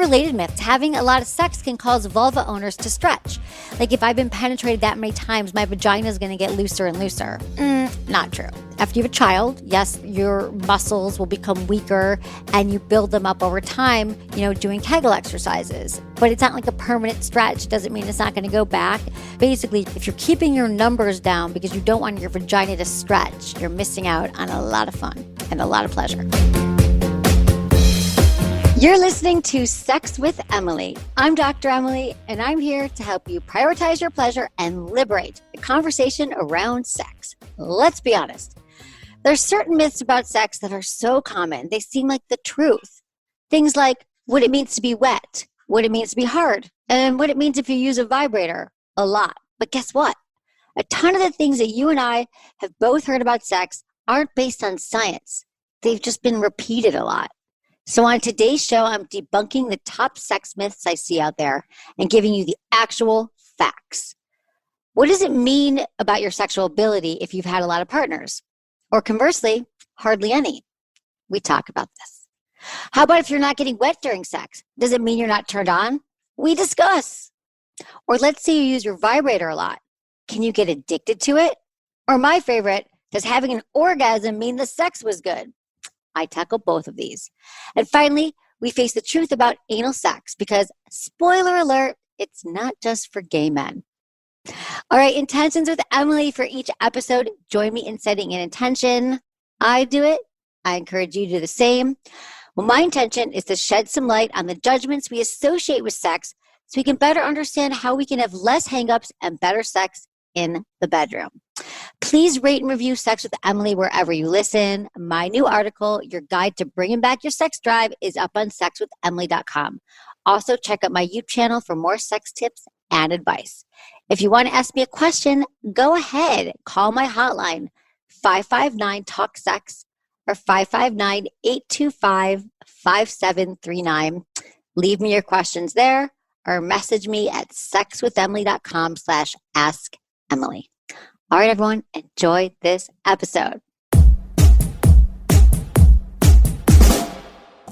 related myths. Having a lot of sex can cause vulva owners to stretch. Like if I've been penetrated that many times, my vagina is going to get looser and looser. Not true. After you have a child, yes, your muscles will become weaker and you build them up over time, doing Kegel exercises. But it's not like a permanent stretch. Doesn't mean it's not going to go back. Basically, if you're keeping your numbers down because you don't want your vagina to stretch, you're missing out on a lot of fun and a lot of pleasure. You're listening to Sex with Emily. I'm Dr. Emily, and I'm here to help you prioritize your pleasure and liberate the conversation around sex. Let's be honest. There's certain myths about sex that are so common, they seem like the truth. Things like what it means to be wet, what it means to be hard, and what it means if you use a vibrator a lot. But guess what? A ton of the things that you and I have both heard about sex aren't based on science. They've just been repeated a lot. So on today's show, I'm debunking the top sex myths I see out there and giving you the actual facts. What does it mean about your sexual ability if you've had a lot of partners? Or conversely, hardly any? We talk about this. How about if you're not getting wet during sex? Does it mean you're not turned on? We discuss. Or let's say you use your vibrator a lot. Can you get addicted to it? Or my favorite, does having an orgasm mean the sex was good? I tackle both of these. And finally, we face the truth about anal sex because, spoiler alert, it's not just for gay men. All right, intentions with Emily for each episode. Join me in setting an intention. I do it. I encourage you to do the same. Well, my intention is to shed some light on the judgments we associate with sex so we can better understand how we can have less hangups and better sex in the bedroom. Please rate and review Sex with Emily wherever you listen. My new article, Your Guide to Bringing Back Your Sex Drive, is up on sexwithemily.com. Also, check out my YouTube channel for more sex tips and advice. If you want to ask me a question, go ahead. Call my hotline, 559-TALK-SEX or 559-825-5739. Leave me your questions there or message me at sexwithemily.com/askemily. All right, everyone, enjoy this episode.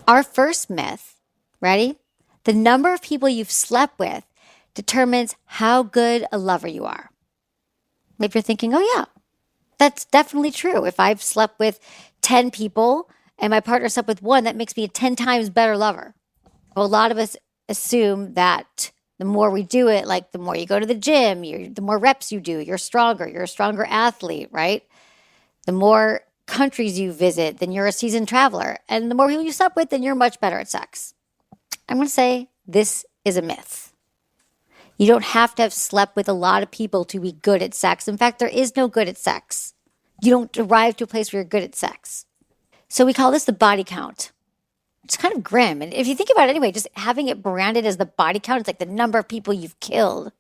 Our first myth, ready? The number of people you've slept with determines how good a lover you are. Maybe you're thinking, oh yeah, that's definitely true. If I've slept with 10 people and my partner slept with one, that makes me a 10 times better lover. Well, a lot of us assume that the more we do it, like the more you go to the gym, the more reps you do, you're a stronger athlete, right? The more countries you visit, then you're a seasoned traveler. And the more people you slept with, then you're much better at sex. I'm going to say this is a myth. You don't have to have slept with a lot of people to be good at sex. In fact, there is no good at sex. You don't arrive to a place where you're good at sex. So we call this the body count. It's kind of grim. And if you think about it anyway, just having it branded as the body count, it's like the number of people you've killed.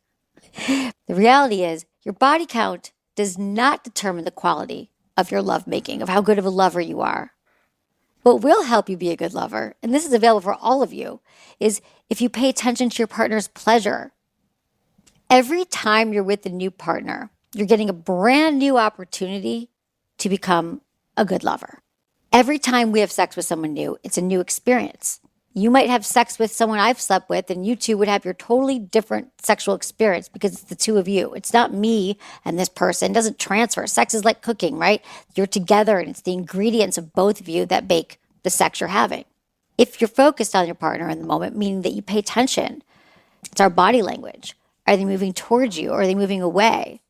The reality is your body count does not determine the quality of your lovemaking, of how good of a lover you are. What will help you be a good lover, and this is available for all of you, is if you pay attention to your partner's pleasure. Every time you're with a new partner, you're getting a brand new opportunity to become a good lover. Every time we have sex with someone new, it's a new experience. You might have sex with someone I've slept with, and you two would have your totally different sexual experience because it's the two of you. It's not me and this person. It doesn't transfer. Sex is like cooking, right? You're together, and it's the ingredients of both of you that make the sex you're having. If you're focused on your partner in the moment, meaning that you pay attention, it's our body language. Are they moving towards you, or are they moving away?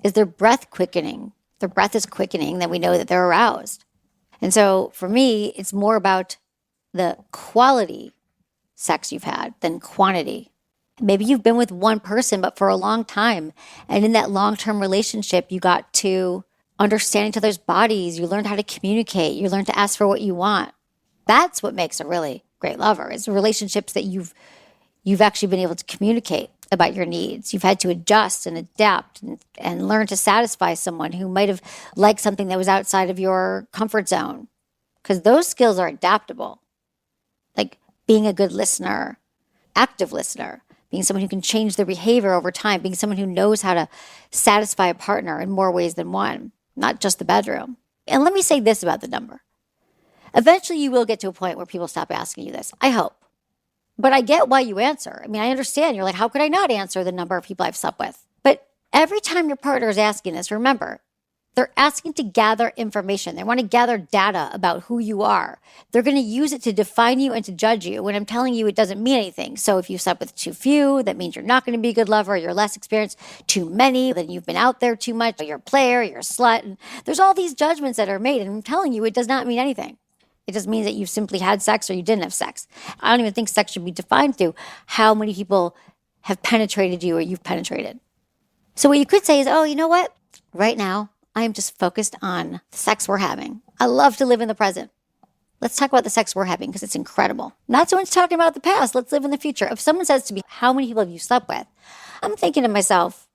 Is their breath quickening? If their breath is quickening, then we know that they're aroused. And so for me, it's more about the quality sex you've had than quantity. Maybe you've been with one person, but for a long time. And in that long-term relationship, you got to understand each other's bodies. You learned how to communicate. You learned to ask for what you want. That's what makes a really great lover, is relationships that you've actually been able to communicate about your needs. You've had to adjust and adapt and learn to satisfy someone who might have liked something that was outside of your comfort zone. Because those skills are adaptable. Like being a good listener, active listener, being someone who can change their behavior over time, being someone who knows how to satisfy a partner in more ways than one, not just the bedroom. And let me say this about the number. Eventually you will get to a point where people stop asking you this. I hope. But I get why you answer. I mean, I understand. You're like, how could I not answer the number of people I've slept with? But every time your partner is asking this, remember, they're asking to gather information. They want to gather data about who you are. They're going to use it to define you and to judge you. When I'm telling you, it doesn't mean anything. So if you slept with too few, that means you're not going to be a good lover. You're less experienced. Too many, then you've been out there too much. You're a player, you're a slut. And there's all these judgments that are made. And I'm telling you, it does not mean anything. It just means that you simply had sex or you didn't have sex. I don't even think sex should be defined through how many people have penetrated you or you've penetrated. So what you could say is, oh, you know what? Right now, I am just focused on the sex we're having. I love to live in the present. Let's talk about the sex we're having because it's incredible. Not so much talking about the past. Let's live in the future. If someone says to me, how many people have you slept with? I'm thinking to myself,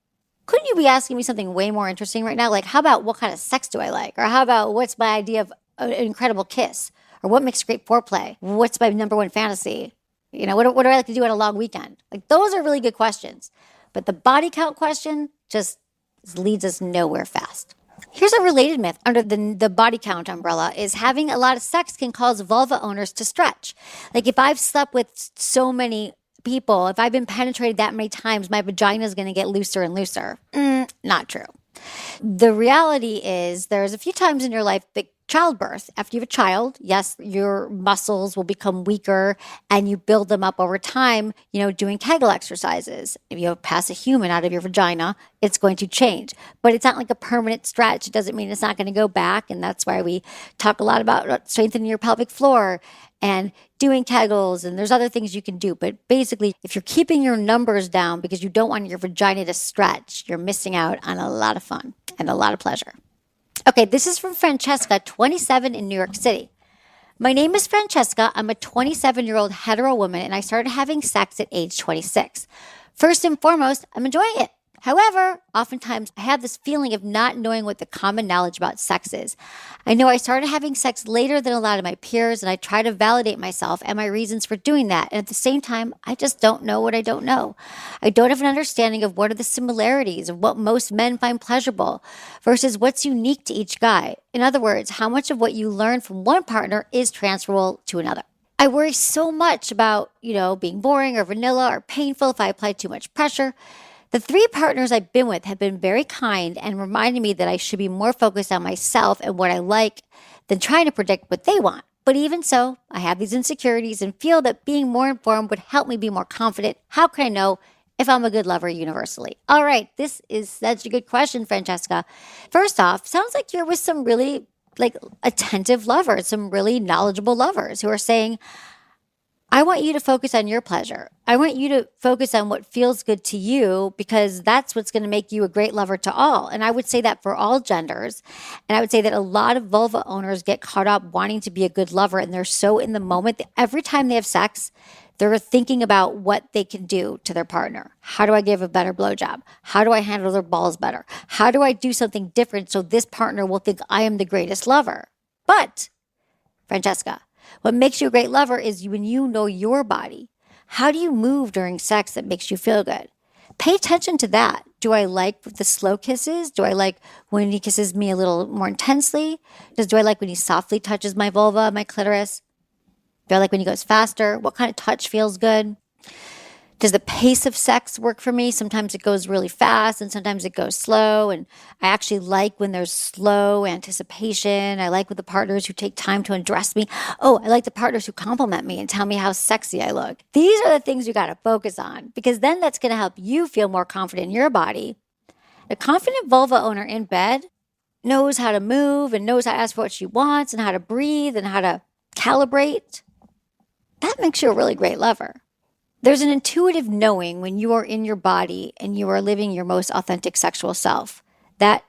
couldn't you be asking me something way more interesting right now? Like, how about what kind of sex do I like? Or how about what's my idea of an incredible kiss? Or what makes great foreplay? What's my number one fantasy? You know, what do I like to do on a long weekend? Like, those are really good questions. But the body count question just leads us nowhere fast. Here's a related myth under the body count umbrella is having a lot of sex can cause vulva owners to stretch. Like if I've slept with so many people, if I've been penetrated that many times, my vagina is going to get looser and looser. Not true. The reality is there's a few times in your life that childbirth, after you have a child, yes, your muscles will become weaker and you build them up over time, doing Kegel exercises. If you pass a human out of your vagina, it's going to change. But it's not like a permanent stretch. It doesn't mean it's not going to go back. And that's why we talk a lot about strengthening your pelvic floor and doing Kegels. And there's other things you can do. But basically, if you're keeping your numbers down because you don't want your vagina to stretch, you're missing out on a lot of fun and a lot of pleasure. Okay, this is from Francesca, 27 in New York City. My name is Francesca. I'm a 27-year-old hetero woman, and I started having sex at age 26. First and foremost, I'm enjoying it. However, oftentimes I have this feeling of not knowing what the common knowledge about sex is. I know I started having sex later than a lot of my peers, and I try to validate myself and my reasons for doing that. And at the same time, I just don't know what I don't know. I don't have an understanding of what are the similarities of what most men find pleasurable versus what's unique to each guy. In other words, how much of what you learn from one partner is transferable to another. I worry so much about, being boring or vanilla or painful if I apply too much pressure. The 3 partners I've been with have been very kind and reminded me that I should be more focused on myself and what I like than trying to predict what they want. But even so, I have these insecurities and feel that being more informed would help me be more confident. How can I know if I'm a good lover universally? All right, this is such a good question, Francesca. First off, sounds like you're with some really attentive lovers, some really knowledgeable lovers who are saying, I want you to focus on your pleasure. I want you to focus on what feels good to you because that's what's going to make you a great lover to all. And I would say that for all genders. And I would say that a lot of vulva owners get caught up wanting to be a good lover and they're so in the moment that every time they have sex, they're thinking about what they can do to their partner. How do I give a better blowjob? How do I handle their balls better? How do I do something different so this partner will think I am the greatest lover? But, Francesca, what makes you a great lover is when you know your body. How do you move during sex that makes you feel good? Pay attention to that. Do I like the slow kisses? Do I like when he kisses me a little more intensely? Do I like when he softly touches my vulva, my clitoris? Do I like when he goes faster? What kind of touch feels good? Does the pace of sex work for me? Sometimes it goes really fast and sometimes it goes slow. And I actually like when there's slow anticipation. I like with the partners who take time to undress me. Oh, I like the partners who compliment me and tell me how sexy I look. These are the things you got to focus on because then that's going to help you feel more confident in your body. A confident vulva owner in bed knows how to move and knows how to ask for what she wants and how to breathe and how to calibrate. That makes you a really great lover. There's an intuitive knowing when you are in your body and you are living your most authentic sexual self that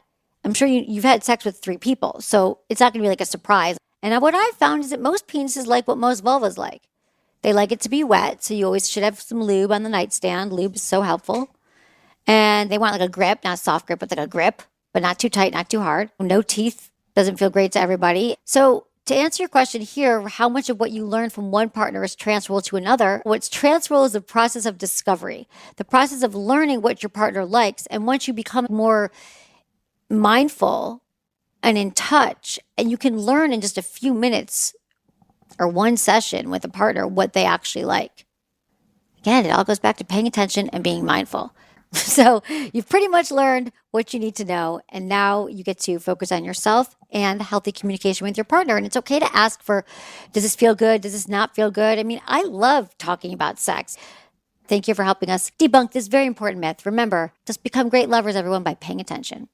I'm sure you've had sex with 3 people, so it's not going to be like a surprise. And what I've found is that most penises like what most vulvas like. They like it to be wet, so you always should have some lube on the nightstand. Lube is so helpful. And they want like a grip, not a soft grip, but like a grip, but not too tight, not too hard. No teeth doesn't feel great to everybody. So to answer your question here, how much of what you learn from one partner is transferable to another? What's transferable is the process of discovery, the process of learning what your partner likes. And once you become more mindful and in touch, and you can learn in just a few minutes or one session with a partner what they actually like. Again, it all goes back to paying attention and being mindful. So you've pretty much learned what you need to know. And now you get to focus on yourself and healthy communication with your partner. And it's okay to ask for, does this feel good? Does this not feel good? I mean, I love talking about sex. Thank you for helping us debunk this very important myth. Remember, just become great lovers, everyone, by paying attention.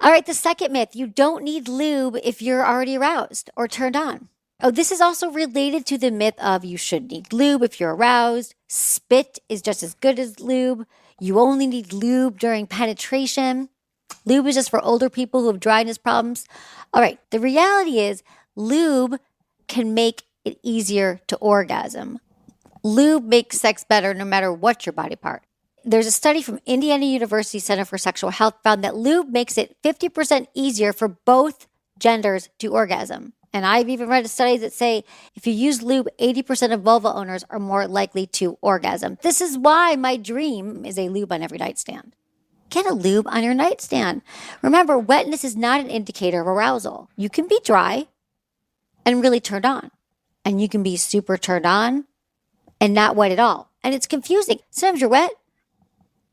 All right, the second myth, you don't need lube if you're already aroused or turned on. Oh, this is also related to the myth of you should need lube if you're aroused. Spit is just as good as lube. You only need lube during penetration. Lube is just for older people who have dryness problems. All right, the reality is lube can make it easier to orgasm. Lube makes sex better no matter what your body part. There's a study from Indiana University Center for Sexual Health found that lube makes it 50% easier for both genders to orgasm. And I've even read studies that say if you use lube, 80% of vulva owners are more likely to orgasm. This is why my dream is a lube on every nightstand. Get a lube on your nightstand. Remember, wetness is not an indicator of arousal. You can be dry and really turned on. And you can be super turned on and not wet at all. And it's confusing. Sometimes you're wet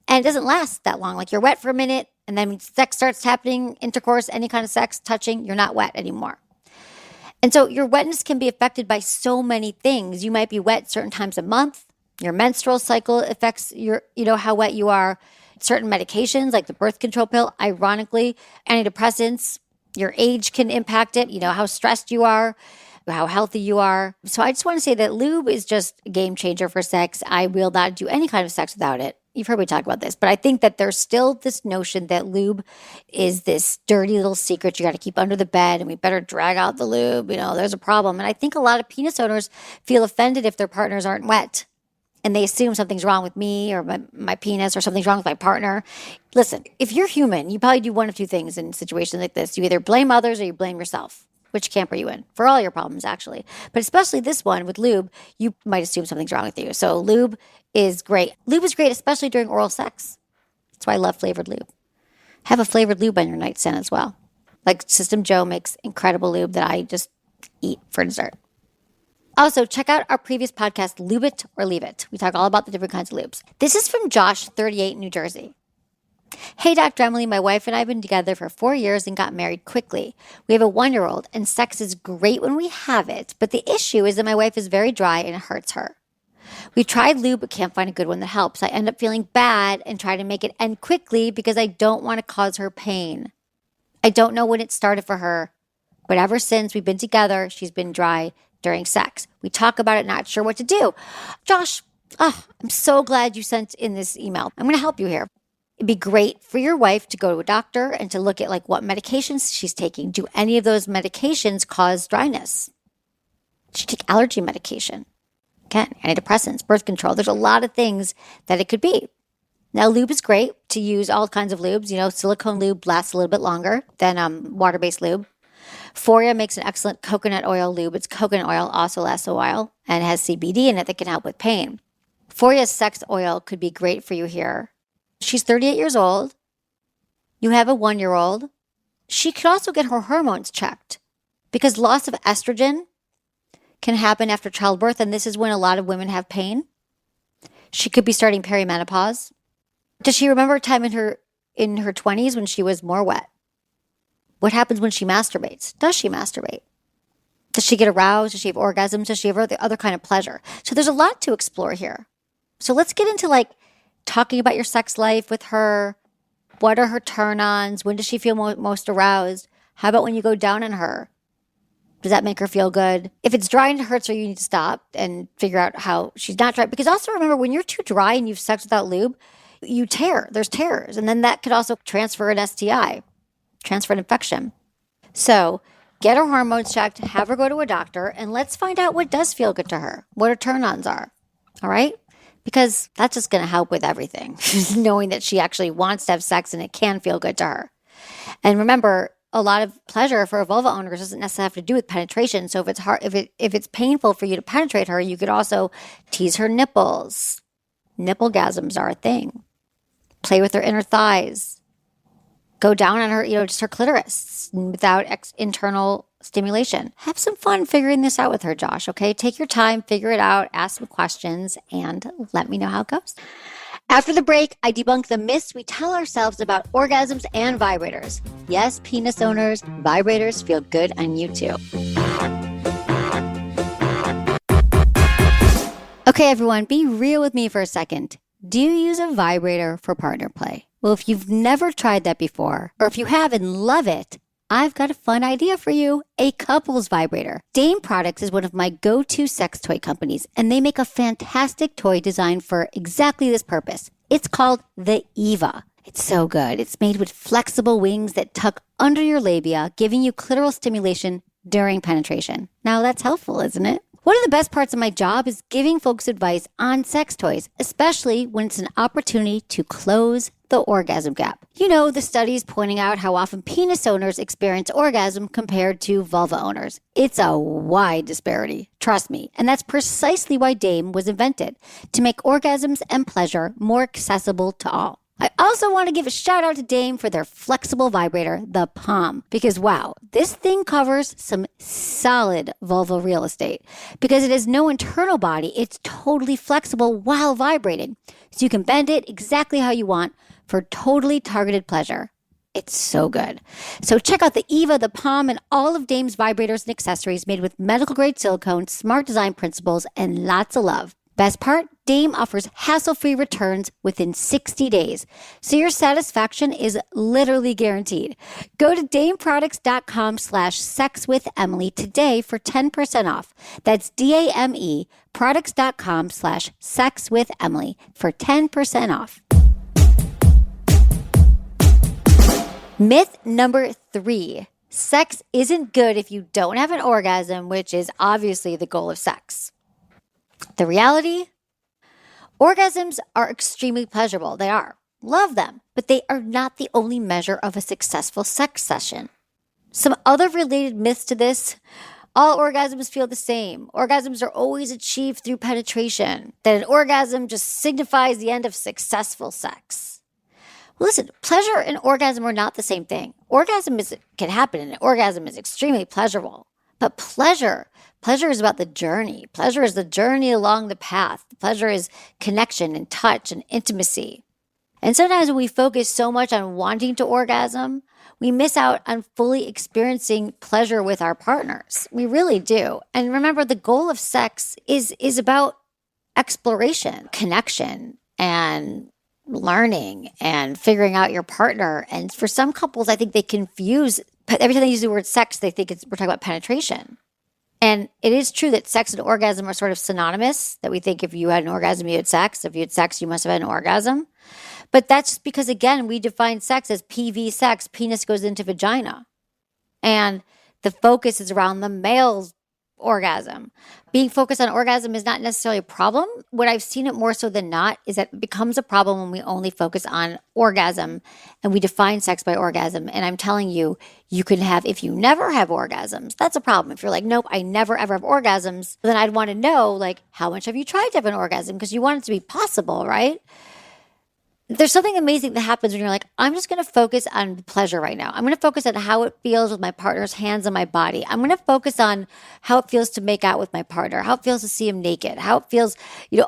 and it doesn't last that long. Like you're wet for a minute and then sex starts happening, intercourse, any kind of sex, touching, you're not wet anymore. And so your wetness can be affected by so many things. You might be wet certain times a month. Your menstrual cycle affects how wet you are. Certain medications like the birth control pill, ironically, antidepressants, your age can impact it, how stressed you are, how healthy you are. So I just want to say that lube is just a game changer for sex. I will not do any kind of sex without it. You've heard me talk about this, but I think that there's still this notion that lube is this dirty little secret you got to keep under the bed and we better drag out the lube. There's a problem. And I think a lot of penis owners feel offended if their partners aren't wet and they assume something's wrong with me or my penis or something's wrong with my partner. Listen, if you're human, you probably do one of two things in situations like this. You either blame others or you blame yourself. Which camp are you in? For all your problems, actually. But especially this one with lube, you might assume something's wrong with you. So lube is great. Lube is great, especially during oral sex. That's why I love flavored lube. Have a flavored lube on your nightstand as well. Like System Joe makes incredible lube that I just eat for dessert. Also, check out our previous podcast, Lube It or Leave It. We talk all about the different kinds of lubes. This is from Josh, 38, New Jersey. Hey, Dr. Emily, my wife and I have been together for 4 years and got married quickly. We have a 1-year-old and sex is great when we have it, but the issue is that my wife is very dry and it hurts her. We've tried lube but can't find a good one that helps. I end up feeling bad and try to make it end quickly because I don't want to cause her pain. I don't know when it started for her, but ever since we've been together, she's been dry during sex. We talk about it, not sure what to do. Josh, I'm so glad you sent in this email. I'm going to help you here. It'd be great for your wife to go to a doctor and to look at what medications she's taking. Do any of those medications cause dryness? Does she take allergy medication? Again, antidepressants, birth control. There's a lot of things that it could be. Now, lube is great to use all kinds of lubes. Silicone lube lasts a little bit longer than water-based lube. Foria makes an excellent coconut oil lube. Its coconut oil also lasts a while and has CBD in it that can help with pain. Foria's sex oil could be great for you here. She's 38 years old. You have a 1-year-old. She could also get her hormones checked because loss of estrogen can happen after childbirth, and this is when a lot of women have pain. She could be starting perimenopause. Does she remember a time in her 20s when she was more wet? What happens when she masturbates? Does she masturbate? Does she get aroused? Does she have orgasms? Does she have other kind of pleasure? So there's a lot to explore here. So let's get into talking about your sex life with her. What are her turn-ons? When does she feel most aroused? How about when you go down on her? Does that make her feel good? If it's dry and it hurts her, you need to stop and figure out how she's not dry. Because also remember, when you're too dry and you've sex without lube, you tear. There's tears. And then that could also transfer an STI, transfer an infection. So get her hormones checked, have her go to a doctor, and let's find out what does feel good to her, what her turn-ons are. All right? Because that's just going to help with everything, knowing that she actually wants to have sex and it can feel good to her. And remember, a lot of pleasure for a vulva owners doesn't necessarily have to do with penetration. So if it's hard, if it's painful for you to penetrate her, you could also tease her nipples. Nipple-gasms are a thing. Play with her inner thighs. Go down on her, just her clitoris without internal stimulation. Have some fun figuring this out with her, Josh, okay? Take your time, figure it out, ask some questions, and let me know how it goes. After the break, I debunk the myths we tell ourselves about orgasms and vibrators. Yes, penis owners, vibrators feel good on you too. Okay, everyone, be real with me for a second. Do you use a vibrator for partner play? Well, if you've never tried that before, or if you have and love it, I've got a fun idea for you, a couples vibrator. Dame Products is one of my go-to sex toy companies, and they make a fantastic toy designed for exactly this purpose. It's called the Eva. It's so good. It's made with flexible wings that tuck under your labia, giving you clitoral stimulation during penetration. Now that's helpful, isn't it? One of the best parts of my job is giving folks advice on sex toys, especially when it's an opportunity to close the orgasm gap. You know, the studies pointing out how often penis owners experience orgasm compared to vulva owners. It's a wide disparity, trust me. And that's precisely why Dame was invented, to make orgasms and pleasure more accessible to all. I also want to give a shout out to Dame for their flexible vibrator, the Palm, because wow, this thing covers some solid vulva real estate. Because it has no internal body, it's totally flexible while vibrating. So you can bend it exactly how you want for totally targeted pleasure. It's so good. So check out the Eva, the Palm, and all of Dame's vibrators and accessories made with medical grade silicone, smart design principles, and lots of love. Best part, Dame offers hassle-free returns within 60 days, so your satisfaction is literally guaranteed. Go to dameproducts.com/sexwithemily today for 10% off. That's DAME products.com/sexwithemily for 10% off. Myth number 3, sex isn't good if you don't have an orgasm, which is obviously the goal of sex. The reality, orgasms are extremely pleasurable. They are. Love them. But they are not the only measure of a successful sex session. Some other related myths to this, all orgasms feel the same. Orgasms are always achieved through penetration. That an orgasm just signifies the end of successful sex. Well, listen, pleasure and orgasm are not the same thing. Orgasm can happen and an orgasm is extremely pleasurable. But pleasure is about the journey. Pleasure is the journey along the path. Pleasure is connection and touch and intimacy. And sometimes when we focus so much on wanting to orgasm, we miss out on fully experiencing pleasure with our partners. We really do. And remember, the goal of sex is about exploration, connection, and learning and figuring out your partner. And for some couples, I think they confuse, every time they use the word sex, they think we're talking about penetration. And it is true that sex and orgasm are sort of synonymous, that we think if you had an orgasm, you had sex. If you had sex, you must have had an orgasm. But that's because, again, we define sex as PV sex, penis goes into vagina. And the focus is around the male's orgasm. Being focused on orgasm is not necessarily a problem. What I've seen it more so than not is that it becomes a problem when we only focus on orgasm and we define sex by orgasm. And I'm telling you, you can have, if you never have orgasms, that's a problem. If you're like, nope, I never ever have orgasms, then I'd want to know, like, how much have you tried to have an orgasm? Because you want it to be possible, right? There's something amazing that happens when you're like, I'm just going to focus on pleasure right now. I'm going to focus on how it feels with my partner's hands on my body. I'm going to focus on how it feels to make out with my partner, how it feels to see him naked, how it feels,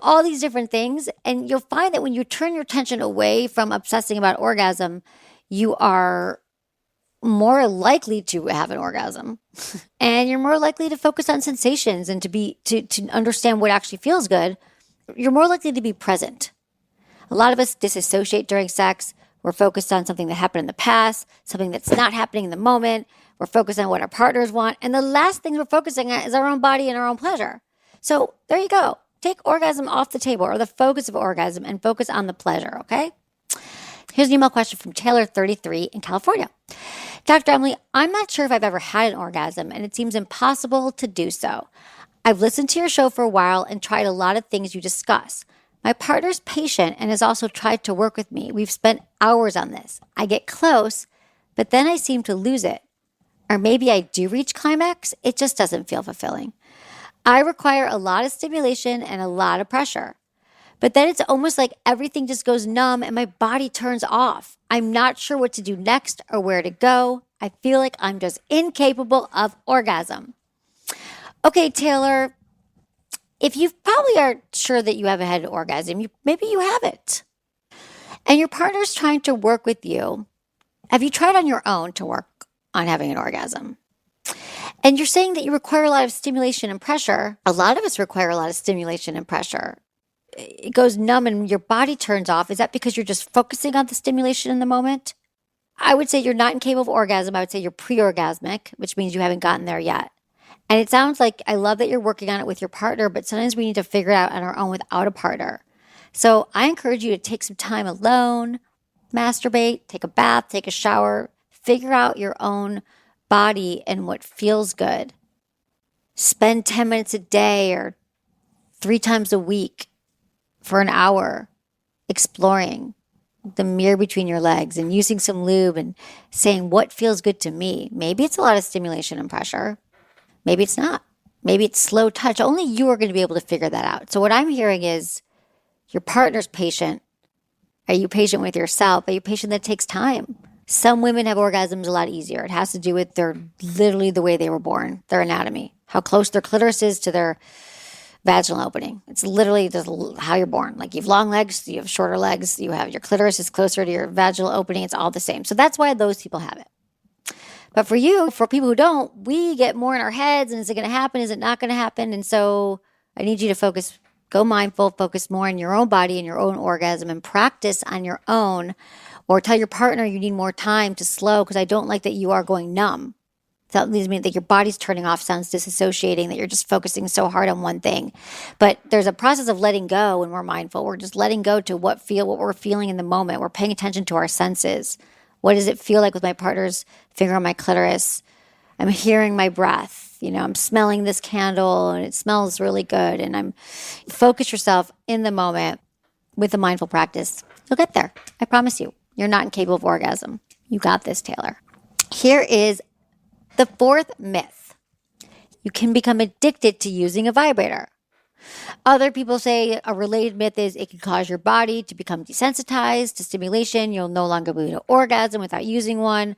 all these different things. And you'll find that when you turn your attention away from obsessing about orgasm, you are more likely to have an orgasm and you're more likely to focus on sensations and to understand what actually feels good. You're more likely to be present. A lot of us disassociate during sex. We're focused on something that happened in the past, something that's not happening in the moment. We're focused on what our partners want. And the last thing we're focusing on is our own body and our own pleasure. So there you go. Take orgasm off the table, or the focus of orgasm, and focus on the pleasure, okay? Here's an email question from Taylor, 33, in California. Dr. Emily, I'm not sure if I've ever had an orgasm, and it seems impossible to do so. I've listened to your show for a while and tried a lot of things you discuss. My partner's patient and has also tried to work with me. We've spent hours on this. I get close, but then I seem to lose it. Or maybe I do reach climax. It just doesn't feel fulfilling. I require a lot of stimulation and a lot of pressure. But then it's almost like everything just goes numb and my body turns off. I'm not sure what to do next or where to go. I feel like I'm just incapable of orgasm. Okay, Taylor, if you probably are sure that you haven't had an orgasm, maybe you haven't. And your partner's trying to work with you. Have you tried on your own to work on having an orgasm? And you're saying that you require a lot of stimulation and pressure. A lot of us require a lot of stimulation and pressure. It goes numb and your body turns off. Is that because you're just focusing on the stimulation in the moment? I would say you're not incapable of orgasm. I would say you're pre-orgasmic, which means you haven't gotten there yet. And it sounds like I love that you're working on it with your partner, but sometimes we need to figure it out on our own without a partner. So I encourage you to take some time alone, masturbate, take a bath, take a shower, figure out your own body and what feels good. Spend 10 minutes a day or 3 times a week for an hour exploring the mirror between your legs and using some lube and saying what feels good to me. Maybe it's a lot of stimulation and pressure. Maybe it's not. Maybe it's slow touch. Only you are going to be able to figure that out. So what I'm hearing is your partner's patient. Are you patient with yourself? Are you patient that takes time? Some women have orgasms a lot easier. It has to do with their literally the way they were born, their anatomy, how close their clitoris is to their vaginal opening. It's literally just how you're born. Like you have long legs, you have shorter legs, you have your clitoris is closer to your vaginal opening. It's all the same. So that's why those people have it. But for you, for people who don't, we get more in our heads and is it going to happen? Is it not going to happen? And so I need you to focus, go mindful, focus more on your own body and your own orgasm and practice on your own, or tell your partner you need more time to slow because I don't like that you are going numb. That leads me that your body's turning off, sounds disassociating, that you're just focusing so hard on one thing. But there's a process of letting go when we're mindful. We're just letting go to what we're feeling in the moment. We're paying attention to our senses. What does it feel like with my partner's finger on my clitoris? I'm hearing my breath. I'm smelling this candle and it smells really good. And focus yourself in the moment with a mindful practice. You'll get there. I promise you. You're not incapable of orgasm. You got this, Taylor. Here is the 4th myth. You can become addicted to using a vibrator. Other people say a related myth is it can cause your body to become desensitized to stimulation. You'll no longer be able to orgasm without using one.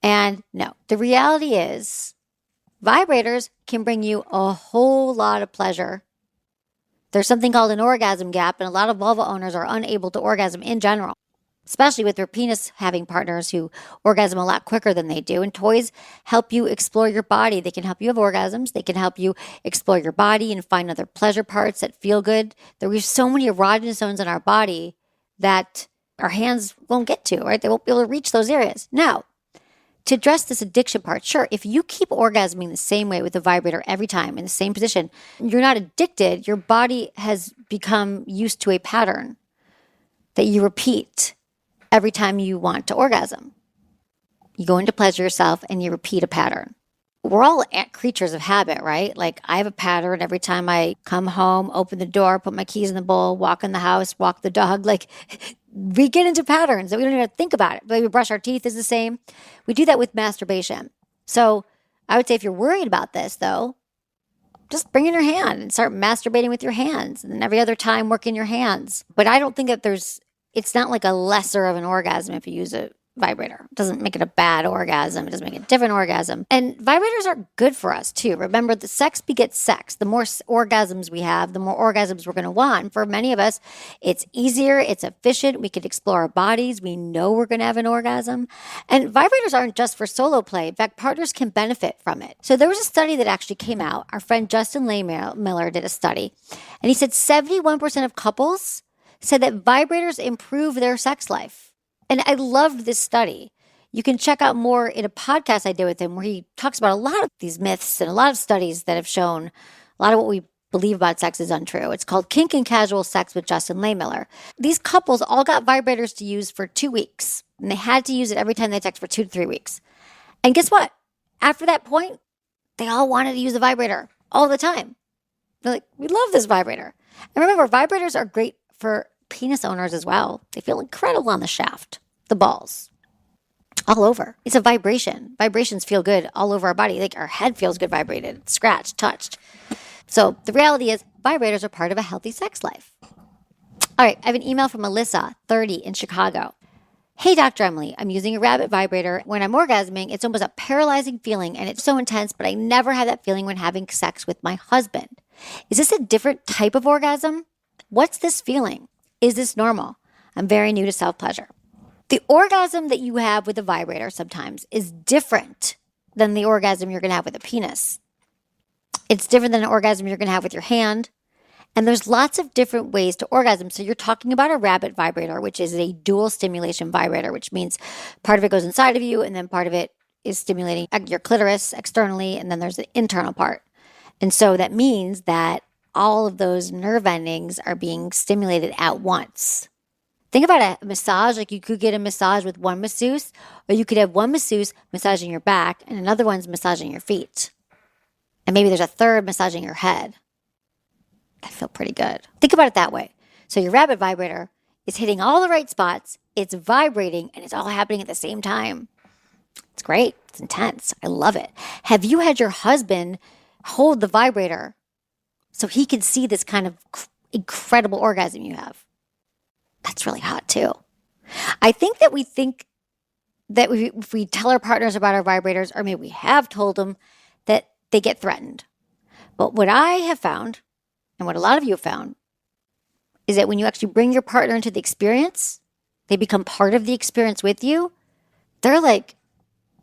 And no, the reality is vibrators can bring you a whole lot of pleasure. There's something called an orgasm gap, and a lot of vulva owners are unable to orgasm in general, especially with their penis having partners who orgasm a lot quicker than they do. And toys help you explore your body. They can help you have orgasms. They can help you explore your body and find other pleasure parts that feel good. There are so many erogenous zones in our body that our hands won't get to, right? They won't be able to reach those areas. Now, to address this addiction part, sure, if you keep orgasming the same way with a vibrator every time in the same position, you're not addicted. Your body has become used to a pattern that you repeat every time you want to orgasm. You go into pleasure yourself and you repeat a pattern. We're all creatures of habit, right? Like I have a pattern every time I come home, open the door, put my keys in the bowl, walk in the house, walk the dog. Like we get into patterns that we don't even think about it. The way we brush our teeth is the same. We do that with masturbation. So I would say if you're worried about this though, just bring in your hand and start masturbating with your hands. And then every other time work in your hands. But I don't think that it's not like a lesser of an orgasm if you use a vibrator. It doesn't make it a bad orgasm. It doesn't make it a different orgasm. And vibrators are good for us too. Remember, the sex begets sex. The more orgasms we have, the more orgasms we're going to want. For many of us, it's easier. It's efficient. We could explore our bodies. We know we're going to have an orgasm. And vibrators aren't just for solo play. In fact, partners can benefit from it. So there was a study that actually came out. Our friend Justin Miller did a study. And he said 71% of couples said that vibrators improve their sex life. And I loved this study. You can check out more in a podcast I did with him where he talks about a lot of these myths and a lot of studies that have shown a lot of what we believe about sex is untrue. It's called Kink and Casual Sex with Justin Miller. These couples all got vibrators to use for 2 weeks. And they had to use it every time they sex for 2 to 3 weeks. And guess what? After that point, they all wanted to use the vibrator all the time. They're like, we love this vibrator. And remember, vibrators are great for penis owners as well. They feel incredible on the shaft, the balls, all over. It's a vibration. Vibrations feel good all over our body. Like our head feels good vibrated, scratched, touched. So the reality is vibrators are part of a healthy sex life. All right. I have an email from Melissa, 30 in Chicago. Hey, Dr. Emily, I'm using a rabbit vibrator. When I'm orgasming, it's almost a paralyzing feeling and it's so intense, but I never have that feeling when having sex with my husband. Is this a different type of orgasm? What's this feeling? Is this normal? I'm very new to self-pleasure. The orgasm that you have with a vibrator sometimes is different than the orgasm you're going to have with a penis. It's different than an orgasm you're going to have with your hand. And there's lots of different ways to orgasm. So you're talking about a rabbit vibrator, which is a dual stimulation vibrator, which means part of it goes inside of you and then part of it is stimulating your clitoris externally. And then there's an internal part. And so that means that all of those nerve endings are being stimulated at once. Think about a massage. Like you could get a massage with one masseuse, or you could have one masseuse massaging your back and another one's massaging your feet. And maybe there's a third massaging your head. I feel pretty good. Think about it that way. So your rabbit vibrator is hitting all the right spots. It's vibrating and it's all happening at the same time. It's great. It's intense. I love it. Have you had your husband hold the vibrator so he can see this kind of incredible orgasm you have? That's really hot too. I think that if we tell our partners about our vibrators, or maybe we have told them, that they get threatened. But what I have found, and what a lot of you have found, is that when you actually bring your partner into the experience, they become part of the experience with you, they're like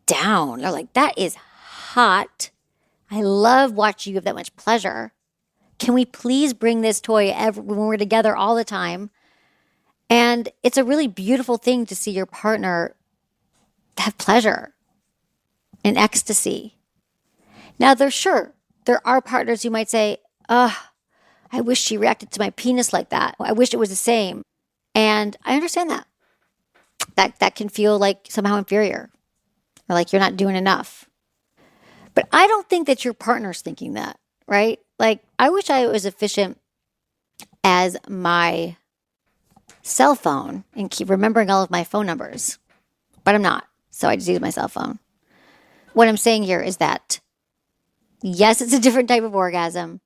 down. They're like, that is hot. I love watching you have that much pleasure. Can we please bring this toy when we're together all the time? And it's a really beautiful thing to see your partner have pleasure and ecstasy. Now, there are partners who might say, I wish she reacted to my penis like that. I wish it was the same. And I understand that. That can feel like somehow inferior or like you're not doing enough. But I don't think that your partner's thinking that, right? Like, I wish I was efficient as my cell phone and keep remembering all of my phone numbers. But I'm not. So I just use my cell phone. What I'm saying here is that, yes, it's a different type of orgasm.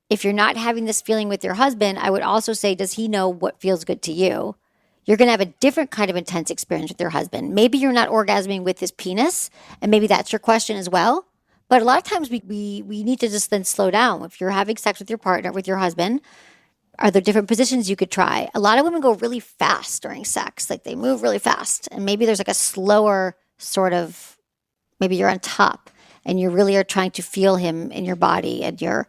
If you're not having this feeling with your husband, I would also say, does he know what feels good to you? You're going to have a different kind of intense experience with your husband. Maybe you're not orgasming with his penis, and maybe that's your question as well. But a lot of times we need to just then slow down. If you're having sex with your partner, with your husband, are there different positions you could try? A lot of women go really fast during sex. Like they move really fast. And maybe there's like a slower sort of, maybe you're on top and you really are trying to feel him in your body and you're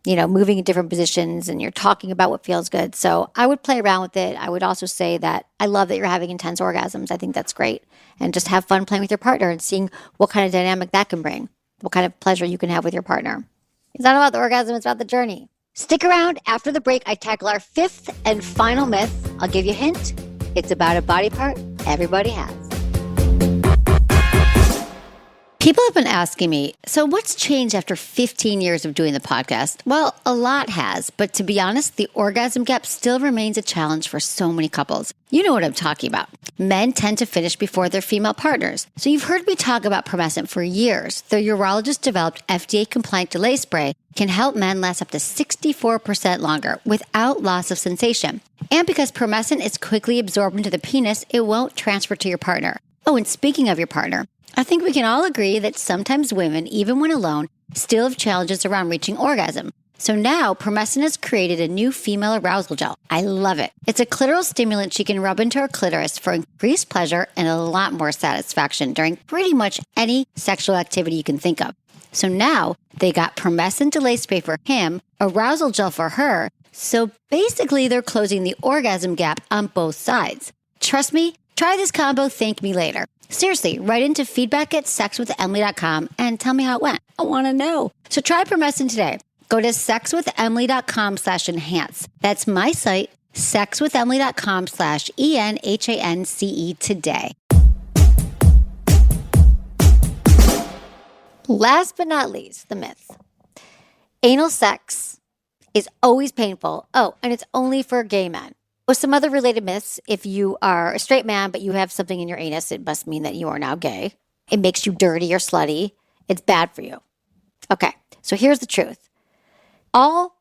moving in different positions and you're talking about what feels good. So I would play around with it. I would also say that I love that you're having intense orgasms. I think that's great. And just have fun playing with your partner and seeing what kind of dynamic that can bring, what kind of pleasure you can have with your partner. It's not about the orgasm, it's about the journey. Stick around. After the break, I tackle our fifth and final myth. I'll give you a hint. It's about a body part everybody has. People have been asking me, so what's changed after 15 years of doing the podcast? Well, a lot has, but to be honest, the orgasm gap still remains a challenge for so many couples. You know what I'm talking about. Men tend to finish before their female partners. So you've heard me talk about Promescent for years. The urologist-developed FDA-compliant delay spray can help men last up to 64% longer without loss of sensation. And because Promescent is quickly absorbed into the penis, it won't transfer to your partner. Oh, and speaking of your partner, I think we can all agree that sometimes women, even when alone, still have challenges around reaching orgasm. So now, Promescent has created a new female arousal gel. I love it. It's a clitoral stimulant she can rub into her clitoris for increased pleasure and a lot more satisfaction during pretty much any sexual activity you can think of. So now, they got Promescent delay spray for him, arousal gel for her. So basically, they're closing the orgasm gap on both sides. Trust me, try this combo, thank me later. Seriously, write into feedback@sexwithemily.com and tell me how it went. I want to know. So try Promescent today. Go to sexwithemily.com/enhance. That's my site, sexwithemily.com/ENHANCE today. Last but not least, the myth. Anal sex is always painful. Oh, and it's only for gay men. With some other related myths, if you are a straight man but you have something in your anus, it must mean that you are now gay. It makes you dirty or slutty. It's bad for you. Okay, so here's the truth. All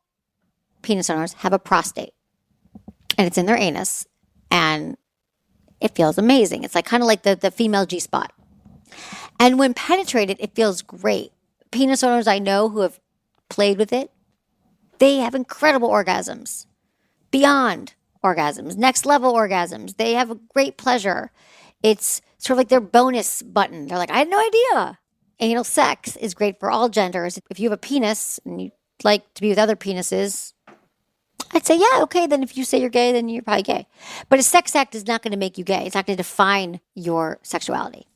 penis owners have a prostate, and it's in their anus, and It feels amazing. It's like kind of like the female G-spot. And when penetrated, it feels great. Penis owners I know who have played with it, they have incredible orgasms, beyond orgasms, next level orgasms. They have a great pleasure. It's sort of like their bonus button. They're like, I had no idea. Anal sex is great for all genders. If you have a penis and you like to be with other penises, I'd say, yeah, okay. Then if you say you're gay, then you're probably gay. But a sex act is not going to make you gay. It's not going to define your sexuality.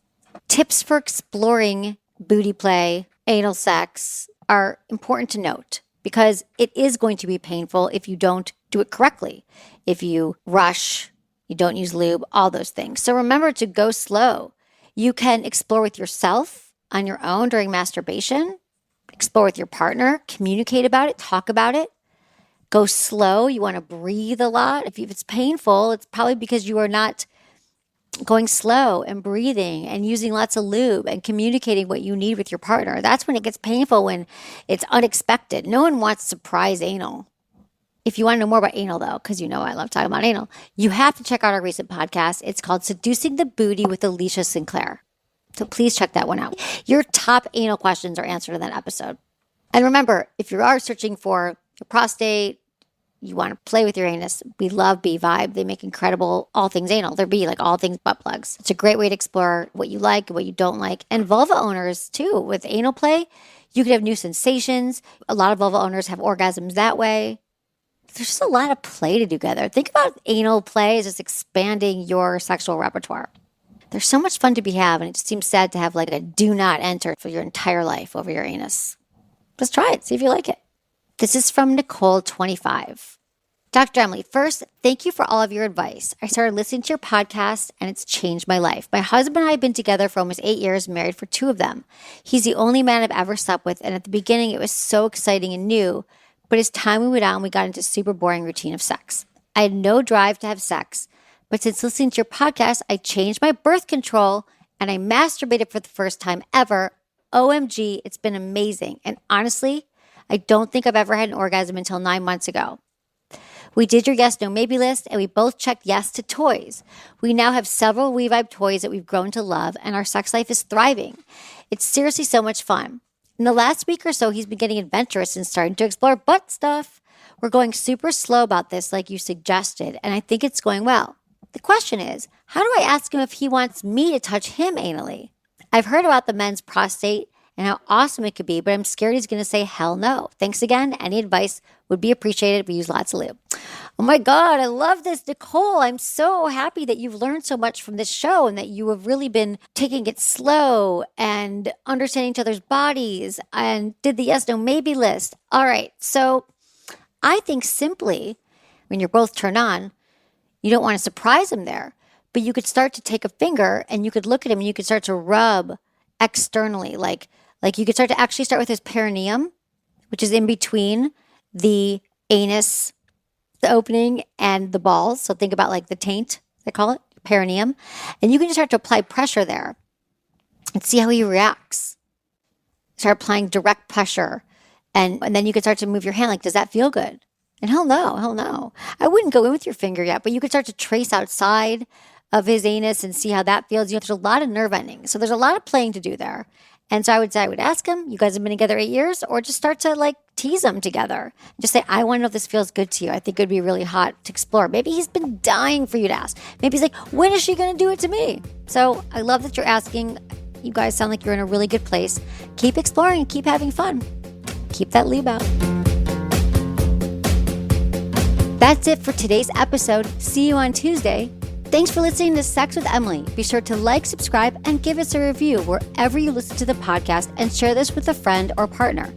Tips for exploring booty play, anal sex are important to note because it is going to be painful if you don't do it correctly. If you rush, you don't use lube, all those things. So remember to go slow. You can explore with yourself on your own during masturbation, explore with your partner, communicate about it, talk about it. Go slow. You want to breathe a lot. If it's painful, it's probably because you are not going slow and breathing and using lots of lube and communicating what you need with your partner. That's when it gets painful, when it's unexpected. No one wants surprise anal. If you want to know more about anal, though, because you know I love talking about anal, you have to check out our recent podcast. It's called Seducing the Booty with Alicia Sinclair. So please check that one out. Your top anal questions are answered in that episode. And remember, if you are searching for your prostate, you want to play with your anus, we love B-Vibe. They make incredible all things anal. They're B, like all things butt plugs. It's a great way to explore what you like and what you don't like. And vulva owners, too, with anal play, you could have new sensations. A lot of vulva owners have orgasms that way. There's just a lot of play to do together. Think about anal play as just expanding your sexual repertoire. There's so much fun to be had, and it just seems sad to have like a do not enter for your entire life over your anus. Just try it. See if you like it. This is from Nicole, 25. Dr. Emily, first, thank you for all of your advice. I started listening to your podcast and it's changed my life. My husband and I have been together for almost 8 years, married for 2 of them. He's the only man I've ever slept with, and at the beginning it was so exciting and new, but as time went on, we got into super boring routine of sex. I had no drive to have sex, but since listening to your podcast, I changed my birth control and I masturbated for the first time ever. OMG, it's been amazing. And honestly, I don't think I've ever had an orgasm until 9 months ago. We did your yes, no, maybe list, and we both checked yes to toys. We now have several WeVibe toys that we've grown to love, and our sex life is thriving. It's seriously so much fun. In the last week or so, he's been getting adventurous and starting to explore butt stuff. We're going super slow about this, like you suggested, and I think it's going well. The question is, how do I ask him if he wants me to touch him anally? I've heard about the men's prostate and how awesome it could be, but I'm scared he's going to say hell no. Thanks again. Any advice would be appreciated. We use lots of lube. Oh my God, I love this, Nicole. I'm so happy that you've learned so much from this show and that you have really been taking it slow and understanding each other's bodies and did the yes, no, maybe list. All right. So I think simply when you're both turned on, you don't want to surprise him there, but you could start to take a finger and you could look at him and you could start to rub externally, like you could start to actually start with his perineum, which is in between the anus, the opening, and the balls. So think about like the taint, they call it, perineum. And you can just start to apply pressure there and see how he reacts. Start applying direct pressure. And then you can start to move your hand like, does that feel good? And hell no. I wouldn't go in with your finger yet, but you could start to trace outside of his anus and see how that feels. You know, there's a lot of nerve endings. So there's a lot of playing to do there. And so I would ask him, you guys have been together 8 years, or just start to like tease them together. Just say, I want to know if this feels good to you. I think it would be really hot to explore. Maybe he's been dying for you to ask. Maybe he's like, when is she going to do it to me? So I love that you're asking. You guys sound like you're in a really good place. Keep exploring and keep having fun. Keep that lube out. That's it for today's episode. See you on Tuesday. Thanks for listening to Sex with Emily. Be sure to like, subscribe, and give us a review wherever you listen to the podcast, and share this with a friend or partner.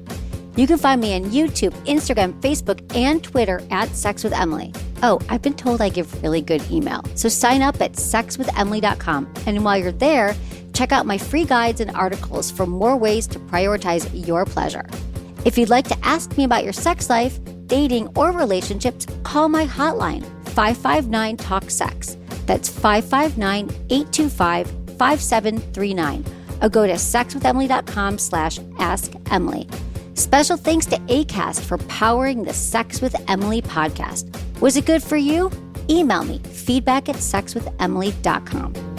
You can find me on YouTube, Instagram, Facebook, and Twitter at Sex with Emily. Oh, I've been told I give really good email. So sign up at sexwithemily.com. And while you're there, check out my free guides and articles for more ways to prioritize your pleasure. If you'd like to ask me about your sex life, dating, or relationships, call my hotline, 559-TALK-SEX. That's 559-825-5739. Or go to sexwithemily.com/askemily. Special thanks to Acast for powering the Sex with Emily podcast. Was it good for you? email me feedback@sexwithemily.com.